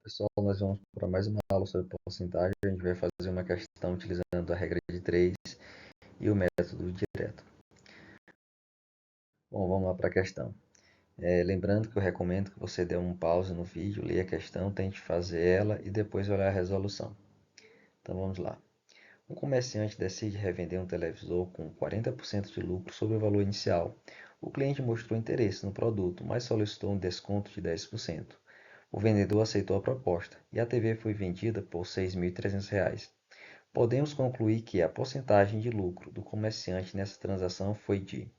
Pessoal, nós vamos para mais uma aula sobre porcentagem. A gente vai fazer uma questão utilizando a regra de 3 e o método direto. Bom, vamos lá para a questão. Lembrando que eu recomendo que você dê um pause no vídeo, leia a questão, tente fazer ela e depois olhar a resolução. Então vamos lá. Um comerciante decide revender um televisor com 40% de lucro sobre o valor inicial. O cliente mostrou interesse no produto, mas solicitou um desconto de 10%. O vendedor aceitou a proposta e a TV foi vendida por R$ 6.300. Podemos concluir que a porcentagem de lucro do comerciante nessa transação foi de.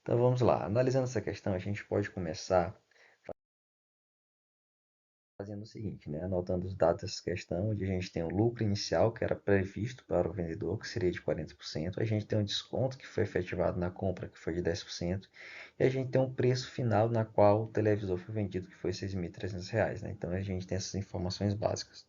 Então vamos lá, analisando essa questão, a gente pode começar fazendo o seguinte, né? Anotando os dados dessa questão, onde a gente tem o lucro inicial, que era previsto para o vendedor, que seria de 40%, a gente tem um desconto que foi efetivado na compra, que foi de 10%, e a gente tem um preço final na qual o televisor foi vendido, que foi R$ 6.300, né? Então a gente tem essas informações básicas.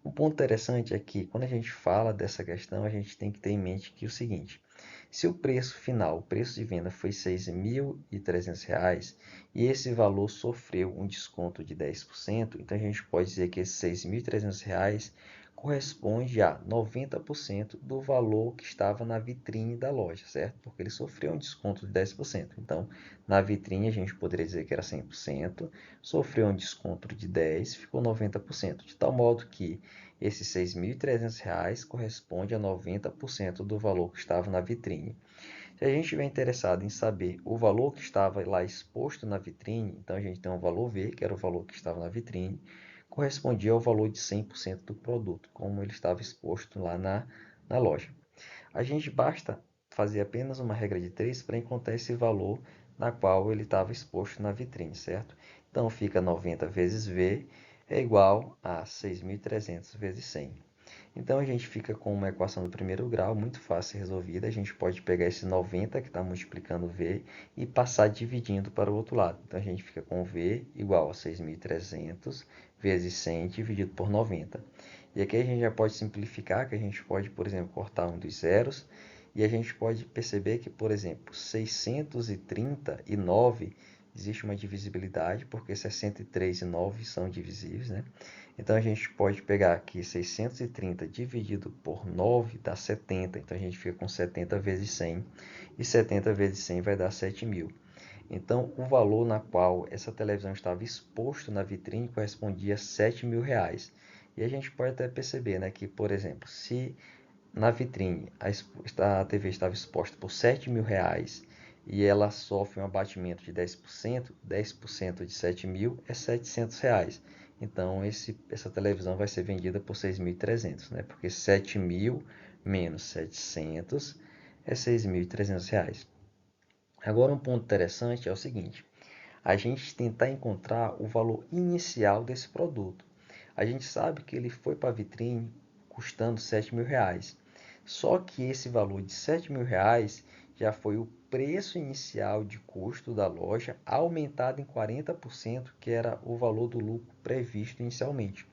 Um ponto interessante é que, quando a gente fala dessa questão, a gente tem que ter em mente que o seguinte: se o preço final, o preço de venda foi R$ 6.300 e esse valor sofreu um desconto de 10%, então a gente pode dizer que esses R$ 6.300 corresponde a 90% do valor que estava na vitrine da loja, certo? Porque ele sofreu um desconto de 10%. Então, na vitrine a gente poderia dizer que era 100%, sofreu um desconto de 10%, ficou 90%, de tal modo que esses R$ 6.300 corresponde a 90% do valor que estava na vitrine. Se a gente estiver interessado em saber o valor que estava lá exposto na vitrine, então a gente tem um valor V, que era o valor que estava na vitrine, correspondia ao valor de 100% do produto, como ele estava exposto lá na loja. A gente basta fazer apenas uma regra de 3 para encontrar esse valor na qual ele estava exposto na vitrine, certo? Então fica 90 vezes V é igual a 6.300 vezes 100. Então a gente fica com uma equação do primeiro grau muito fácil resolvida. A gente pode pegar esse 90 que está multiplicando V e passar dividindo para o outro lado. Então a gente fica com V igual a 6.300 vezes 100 dividido por 90. E aqui a gente já pode simplificar, que a gente pode, por exemplo, cortar um dos zeros. E a gente pode perceber que, por exemplo, 639 existe uma divisibilidade, porque 63 e 9 são divisíveis, né? Então a gente pode pegar aqui 630 dividido por 9 dá 70. Então a gente fica com 70 vezes 100. E 70 vezes 100 vai dar 7.000. Então o valor na qual essa televisão estava exposto na vitrine correspondia a 7.000 reais. E a gente pode até perceber, né, que, por exemplo, se na vitrine a TV estava exposta por 7.000 reais e ela sofre um abatimento de 10% de 7.000 é 700 reais. Então essa televisão vai ser vendida por 6.300, né? Porque 7.000 menos 700 é 6.300 reais. Agora um ponto interessante é o seguinte: a gente tentar encontrar o valor inicial desse produto. A gente sabe que ele foi para a vitrine custando 7.000 reais. Só que esse valor de 7.000 reais já foi o preço inicial de custo da loja aumentado em 40%, que era o valor do lucro previsto inicialmente.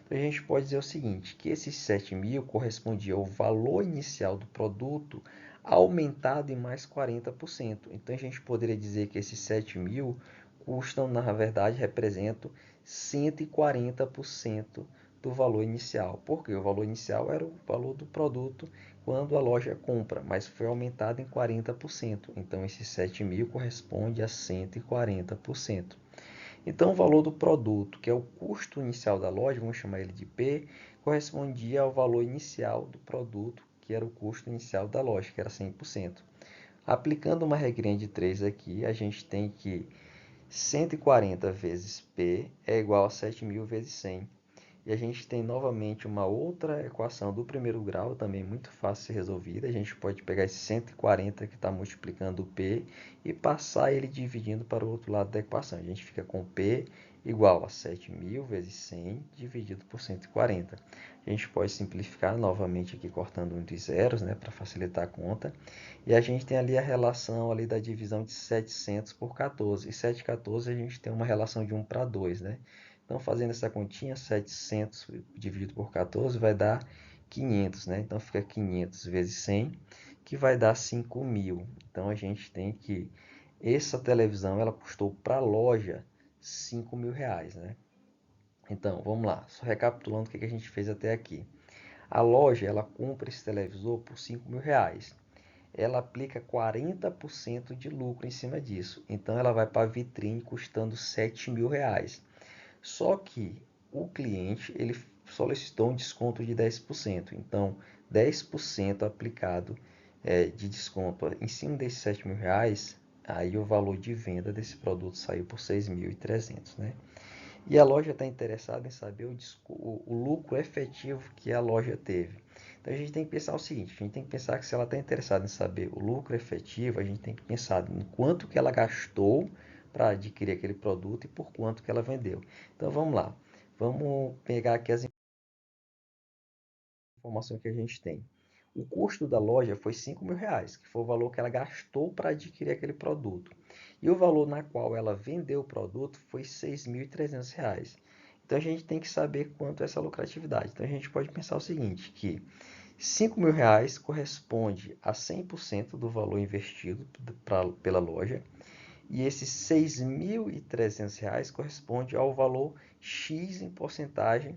Então a gente pode dizer o seguinte, que esses 7.000 correspondia ao valor inicial do produto aumentado em mais 40%. Então a gente poderia dizer que esses 7.000 custam, na verdade, representam 140% do valor inicial. Porque o valor inicial era o valor do produto quando a loja compra, mas foi aumentado em 40%. Então esses 7.000 corresponde a 140%. Então, o valor do produto, que é o custo inicial da loja, vamos chamar ele de P, correspondia ao valor inicial do produto, que era o custo inicial da loja, que era 100%. Aplicando uma regrinha de 3 aqui, a gente tem que 140 vezes P é igual a 7.000 vezes 100. E a gente tem novamente uma outra equação do primeiro grau, também muito fácil de ser resolvida. A gente pode pegar esse 140 que está multiplicando o P e passar ele dividindo para o outro lado da equação. A gente fica com P igual a 7.000 vezes 100 dividido por 140. A gente pode simplificar novamente aqui cortando um dos zeros, né, para facilitar a conta. E a gente tem ali a relação ali da divisão de 700 por 14. E 714 a gente tem uma relação de 1 para 2, né? Então, fazendo essa continha, 700 dividido por 14 vai dar 500, né? Então, fica 500 vezes 100, que vai dar 5.000. Então, a gente tem que... Essa televisão, ela custou para a loja 5.000 reais, né? Então, vamos lá, só recapitulando o que a gente fez até aqui. A loja, ela compra esse televisor por R$ 5.000. Ela aplica 40% de lucro em cima disso. Então, ela vai para a vitrine custando R$ 7.000. Só que o cliente, ele solicitou um desconto de 10%. Então, 10% aplicado de desconto em cima desses R$ 7.000, aí o valor de venda desse produto saiu por 6.300, né? E a loja está interessada em saber o lucro efetivo que a loja teve. Então a gente tem que pensar o seguinte, a gente tem que pensar que se ela está interessada em saber o lucro efetivo, a gente tem que pensar em quanto que ela gastou para adquirir aquele produto e por quanto que ela vendeu. Então vamos lá, vamos pegar aqui as informações que a gente tem. O custo da loja foi R$ 5.000, que foi o valor que ela gastou para adquirir aquele produto. E o valor na qual ela vendeu o produto foi R$ 6.300. Então a gente tem que saber quanto é essa lucratividade. Então a gente pode pensar o seguinte, que R$ 5.000 corresponde a 100% do valor investido pela loja, e esses R$ 6.300 corresponde ao valor X em porcentagem,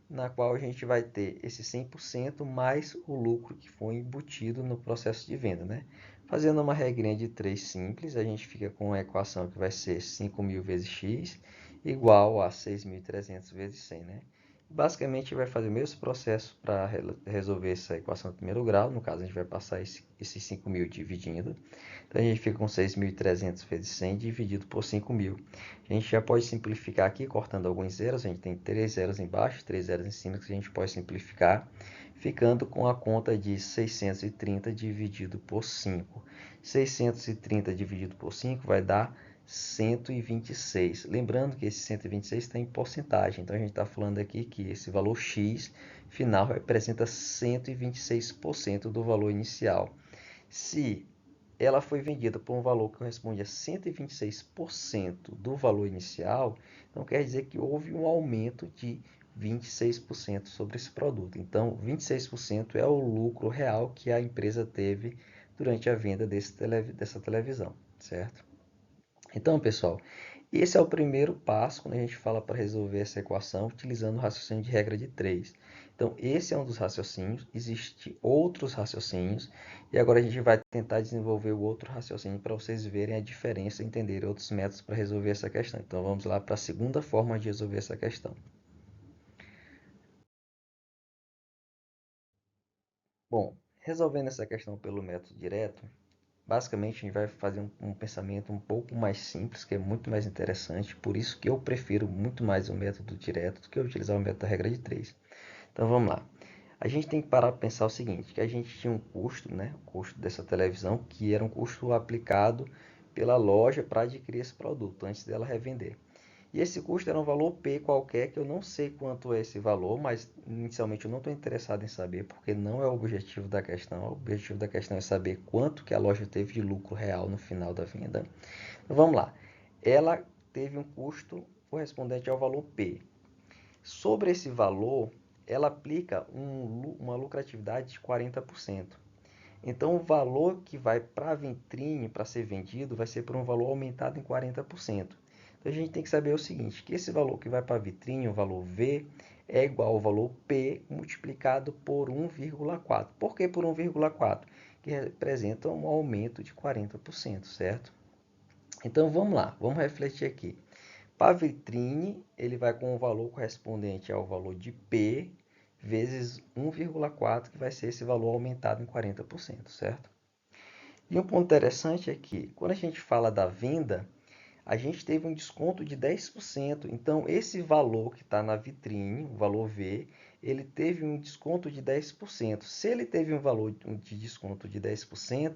na qual a gente vai ter esse 100% mais o lucro que foi embutido no processo de venda, né? Fazendo uma regrinha de 3 simples, a gente fica com a equação que vai ser 5.000 vezes x igual a 6.300 vezes 100, né? Basicamente, vai fazer o mesmo processo para resolver essa equação de primeiro grau. No caso, a gente vai passar esses 5.000 dividindo. Então, a gente fica com 6.300 vezes 100 dividido por 5.000. A gente já pode simplificar aqui, cortando alguns zeros. A gente tem 3 zeros embaixo, 3 zeros em cima, que a gente pode simplificar, ficando com a conta de 630 dividido por 5. 630 dividido por 5 vai dar 126. Lembrando que esse 126 está em porcentagem. Então, a gente está falando aqui que esse valor X final representa 126% do valor inicial. Se ela foi vendida por um valor que corresponde a 126% do valor inicial, então quer dizer que houve um aumento de 26% sobre esse produto. Então, 26% é o lucro real que a empresa teve durante a venda dessa televisão, certo? Então, pessoal, esse é o primeiro passo quando a gente fala para resolver essa equação utilizando o raciocínio de regra de 3. Então, esse é um dos raciocínios, existem outros raciocínios, e agora a gente vai tentar desenvolver o outro raciocínio para vocês verem a diferença e entenderem outros métodos para resolver essa questão. Então, vamos lá para a segunda forma de resolver essa questão. Bom, resolvendo essa questão pelo método direto, basicamente a gente vai fazer um pensamento um pouco mais simples, que é muito mais interessante, por isso que eu prefiro muito mais o método direto do que utilizar o método da regra de 3. Então vamos lá. A gente tem que parar para pensar o seguinte, que a gente tinha um custo, né, o custo dessa televisão, que era um custo aplicado pela loja para adquirir esse produto, antes dela revender. E esse custo era um valor P qualquer, que eu não sei quanto é esse valor, mas inicialmente eu não estou interessado em saber, porque não é o objetivo da questão. O objetivo da questão é saber quanto que a loja teve de lucro real no final da venda. Então, vamos lá. Ela teve um custo correspondente ao valor P. Sobre esse valor, ela aplica uma lucratividade de 40%. Então, o valor que vai para a vitrine para ser vendido vai ser por um valor aumentado em 40%. Então, a gente tem que saber o seguinte, que esse valor que vai para a vitrine, o valor V, é igual ao valor P multiplicado por 1,4. Por que por 1,4? Que representa um aumento de 40%, certo? Então, vamos lá, vamos refletir aqui. Para a vitrine, ele vai com o valor correspondente ao valor de P vezes 1,4, que vai ser esse valor aumentado em 40%, certo? E um ponto interessante é que, quando a gente fala da venda, a gente teve um desconto de 10%. Então, esse valor que está na vitrine, o valor V, ele teve um desconto de 10%. Se ele teve um valor de desconto de 10%,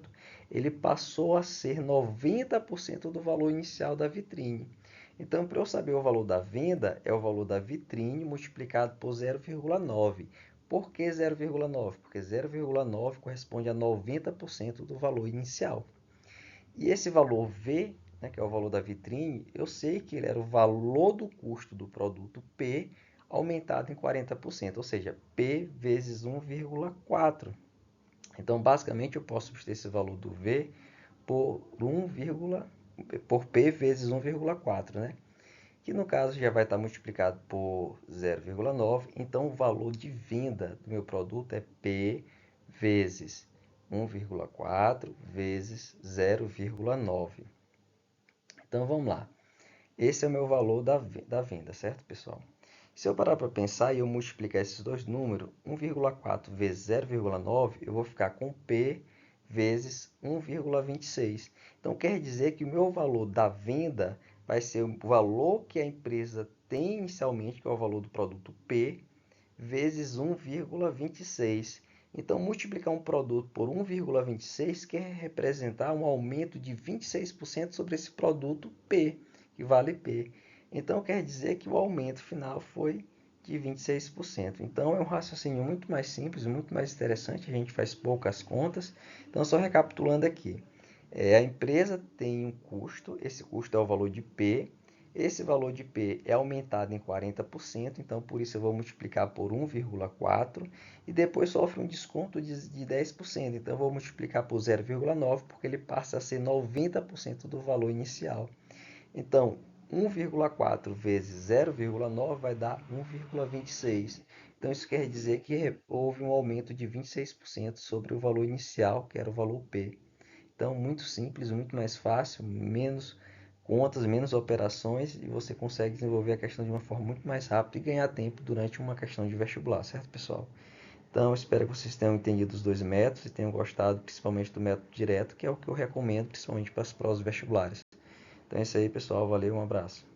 ele passou a ser 90% do valor inicial da vitrine. Então, para eu saber o valor da venda, é o valor da vitrine multiplicado por 0,9. Por que 0,9? Porque 0,9 corresponde a 90% do valor inicial. E esse valor V, né, que é o valor da vitrine, eu sei que ele era o valor do custo do produto P aumentado em 40%, ou seja, P vezes 1,4. Então, basicamente, eu posso substituir esse valor do V por, por P vezes 1,4, né? que no caso já vai estar multiplicado por 0,9. Então, o valor de venda do meu produto é P vezes 1,4 vezes 0,9. Então, vamos lá. Esse é o meu valor da venda, certo, pessoal? Se eu parar para pensar e eu multiplicar esses dois números, 1,4 vezes 0,9, eu vou ficar com P vezes 1,26. Então, quer dizer que o meu valor da venda vai ser o valor que a empresa tem inicialmente, que é o valor do produto P, vezes 1,26. Então, multiplicar um produto por 1,26 quer representar um aumento de 26% sobre esse produto P, que vale P. Então, quer dizer que o aumento final foi de 26%. Então, é um raciocínio muito mais simples, muito mais interessante. A gente faz poucas contas. Então, só recapitulando aqui. A empresa tem um custo, esse custo é o valor de P. Esse valor de P é aumentado em 40%, então por isso eu vou multiplicar por 1,4 e depois sofre um desconto de 10%. Então eu vou multiplicar por 0,9 porque ele passa a ser 90% do valor inicial. Então 1,4 vezes 0,9 vai dar 1,26. Então isso quer dizer que houve um aumento de 26% sobre o valor inicial, que era o valor P. Então, muito simples, muito mais fácil, menos contas, menos operações e você consegue desenvolver a questão de uma forma muito mais rápida e ganhar tempo durante uma questão de vestibular, certo, pessoal? Então, espero que vocês tenham entendido os dois métodos e tenham gostado principalmente do método direto, que é o que eu recomendo principalmente para as provas vestibulares. Então é isso aí, pessoal. Valeu, um abraço.